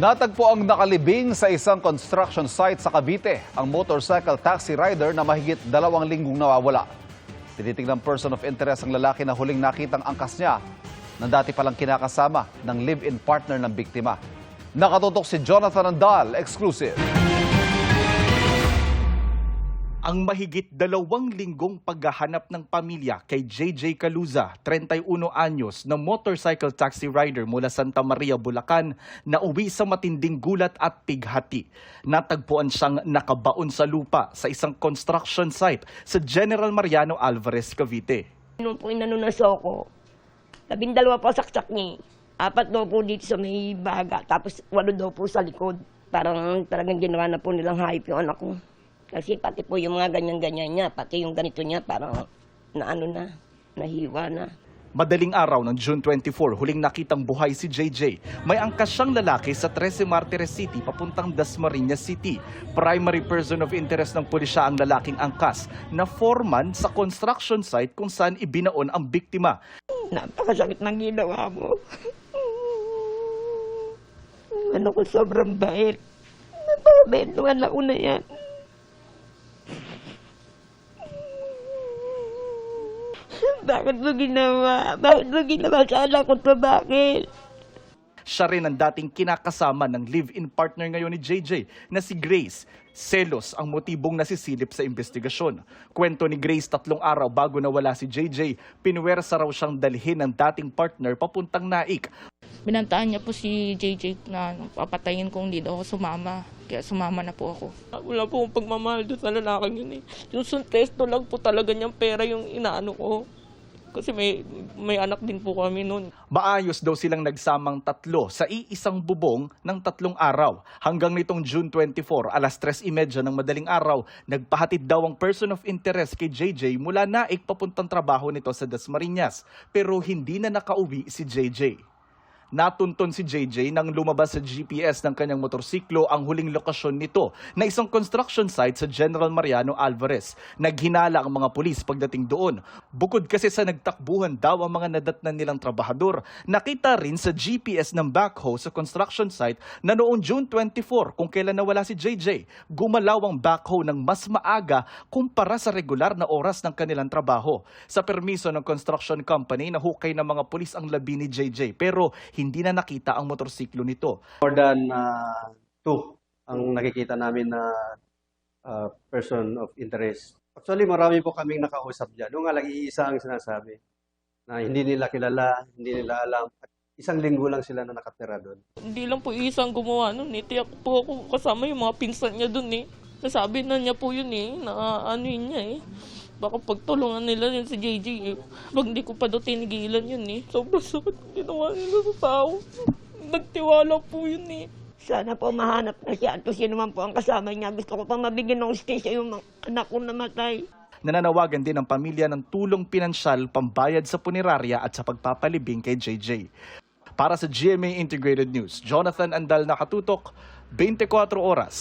Natagpo ang nakalibing sa isang construction site sa Cavite ang motorcycle taxi rider na mahigit 2 linggong nawawala. Tinitingnan person of interest ang lalaki na huling nakitang angkas niya na dati palang kinakasama ng live-in partner ng biktima. Nakatutok si Jonathan Andal, exclusive. Ang mahigit 2 linggong paghahanap ng pamilya kay JJ Caluza, 31 anyos, na motorcycle taxi rider mula Santa Maria, Bulacan, na uwi sa matinding gulat at pighati. Natagpuan siyang nakabaon sa lupa sa isang construction site sa General Mariano Alvarez, Cavite. Nung po inanunas ako, 12 po saksak niya. 4 daw po dito sa may baga, tapos 8 daw po sa likod. Talagang ginawa na po nilang hype yung anak ko. Kasi pati po yung mga ganyan-ganyan niya, pati yung ganito niya, parang nahiwa na. Madaling araw ng June 24, huling nakitang buhay si JJ. May angkas siyang lalaki sa 13 Martires City papuntang Dasmariñas City. Primary person of interest ng pulisya ang lalaking angkas na foreman sa construction site kung saan ibinaon ang biktima. Napakasakit ng ginawa mo. Ano ko, sobrang bait. Napakabait nung anak ko na yan. Bakit mo ginawa? Bakit mo ginawa sa anak ko to? Bakit? Siya rin ang dating kinakasama ng live-in partner ngayon ni JJ na si Grace. Selos ang motibong nasisilip sa investigasyon. Kwento ni Grace, 3 araw bago nawala si JJ, pinuwersa raw siyang dalhin ng dating partner papuntang Naik. Binantaan niya po si JJ na papatayin kung hindi daw ako sumama. Kaya sumama na po ako. Wala po akong pagmamahal doon sa lalaking yun eh. Yung suntesto lang po talaga niyang pera yung inaano ko. Kasi may anak din po kami noon. Maayos daw silang nagsamang 3 sa iisang bubong ng 3 araw. Hanggang nitong June 24, alas 3:30 ng madaling araw, nagpahatid daw ang person of interest kay JJ mula Naik papuntang trabaho nito sa Dasmariñas. Pero hindi na nakauwi si JJ. Natunton si JJ nang lumabas sa GPS ng kanyang motorsiklo ang huling lokasyon nito na isang construction site sa General Mariano Alvarez. Naghinala ang mga pulis pagdating doon. Bukod kasi sa nagtakbuhan daw ang mga nadatnan nilang trabahador, nakita rin sa GPS ng backhoe sa construction site na noong June 24 kung kailan nawala si JJ, gumalaw ang backhoe ng mas maaga kumpara sa regular na oras ng kanilang trabaho. Sa permiso ng construction company, nahukay ng mga pulis ang labi ni JJ pero hindi na nakita ang motorsiklo nito. More than 2 ang nakikita namin na person of interest. Actually, marami po kaming nakausap dyan. Nung nga lang iisa ang sinasabi na hindi nila kilala, hindi nila alam. 1 linggo lang sila na nakatira doon. Hindi lang po isang gumawa noon eh. Tiyak po ako kasama yung mga pinsan niya doon eh. Nasabi na niya po yun eh, na ano yun niya eh. Baka pagtulungan nila yun si JJ eh. Pag hindi ko pa daw tinigilan yun eh. Sobrang sakit ginawa nila sa tao. Nagtiwala po yun eh. Sana po mahanap na siya. At kung sino man po ang kasama niya, gusto ko pa mabigyan ng hustisya yung mga anak ko namatay. Nananawagan din ang pamilya ng tulong pinansyal, pambayad sa punerarya at sa pagpapalibing kay JJ. Para sa GMA Integrated News, Jonathan Andal, nakatutok, 24 oras.